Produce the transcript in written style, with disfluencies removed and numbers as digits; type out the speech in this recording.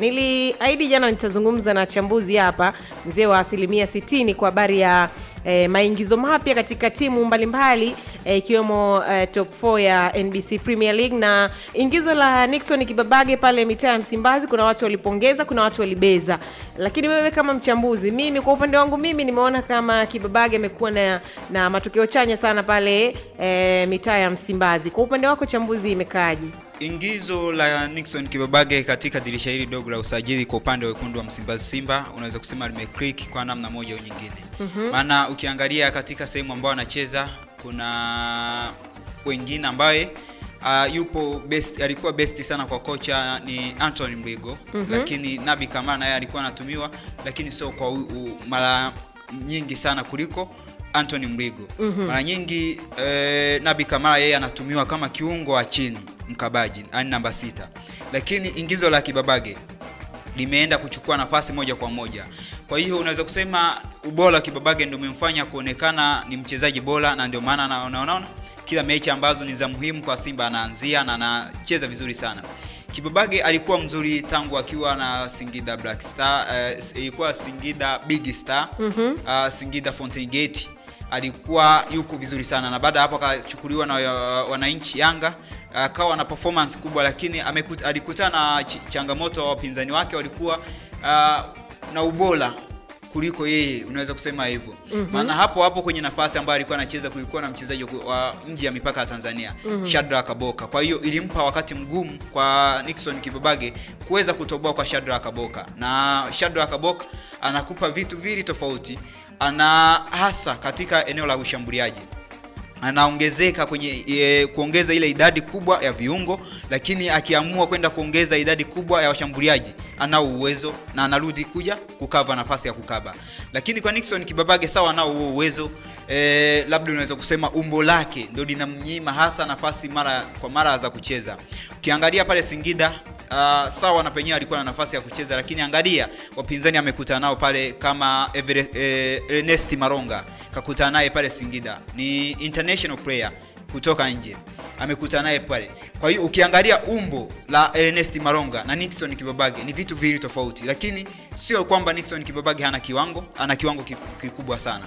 Niliahidi jana nitazungumza na chambuzi hapa, mzee wa 60% kwa habari ya maingizo mapya katika timu mbalimbali ikiwemo top 4 ya NBC Premier League, na ingizo la Nixon Kibabage pale mitaa ya Msimbazi. Kuna watu walipongeza, kuna watu walibeza. Lakini wewe kama mchambuzi, mimi kwa upande wangu mimi nimeona kama Kibabage amekuwa na matokeo chanya sana pale mitaa ya Msimbazi. Kwa upande wako chambuzi, imekaaje ingizo la Nixon Kibabage katika dirisha hili dogo la usajili kwa upande wa wekundu wa Msimbazi Simba? Unaweza kusema limeclick kwa namna moja au nyingine. Maana ukiangalia katika sehemu ambayo anacheza, kuna wengine ambaye yupo best, alikuwa best sana kwa kocha ni Anthony Mligo. Lakini Nabi Kamara naye alikuwa anatumiwa, lakini sio kwa mara nyingi sana kuliko Anthony Mligo. Mara nyingi Nabi Kamara yeye anatumiwa kama kiungo wa chini mkabaji, namba 6. Lakini ingizo la Kibabage limeenda kuchukua nafasi moja kwa moja. Kwa hiyo unaweza kusema ubora wa Kibabage ndio umemfanya kuonekana ni mchezaji bora, na ndio maana unaona kila mechi ambazo ni za muhimu kwa Simba anaanzia na anacheza vizuri sana. Kibabage alikuwa mzuri tangu akiwa na Singida Black Star, ilikuwa Singida Big Star, Singida Fountain Gate, alikuwa yuko vizuri sana, na baada hapo akachukuliwa na wananchi Yanga, akawa na performance kubwa, lakini alikutana na changamoto wa wapinzani wake walikuwa na ubora kuliko yeye, unaweza kusema hivyo. Maana hapo kwenye nafasi ambayo alikuwa anacheza kulikuwa na mchezaji wa nje ya mipaka ya Tanzania, Shadrack Kaboka. Kwa hiyo ilimpa wakati mgumu kwa Nixon Kibabage kuweza kutoboa kwa Shadrack Kaboka, na Shadrack Kaboka anakupa vitu vili tofauti. Ana hasa katika eneo la ushambuliaji, anaongezeka kwenye kuongeza ile idadi kubwa ya viungo, lakini akiamua kwenda kuongeza idadi kubwa ya washambuliaji ana uwezo na anarudi kuja kukava nafasi ya kukaba. Lakini kwa Nixon Kibabage sawa, anao uwezo, labda unaweza kusema umbo lake ndio linamnyima hasa nafasi mara kwa mara za kucheza. Ukiangalia pale Singida, sawa na penyewe alikuwa na nafasi ya kucheza, lakini angalia wapinzani amekutana nao pale kama Ernest Maronga, kakutana naye pale Singida, ni international player kutoka nje, amekutana naye pale. Kwa hiyo ukiangalia umbo la Ernest Maronga na Nixon Kibabage ni vitu vili tofauti, lakini sio kwamba Nixon Kibabage hana kiwango, ana kiwango kikubwa sana.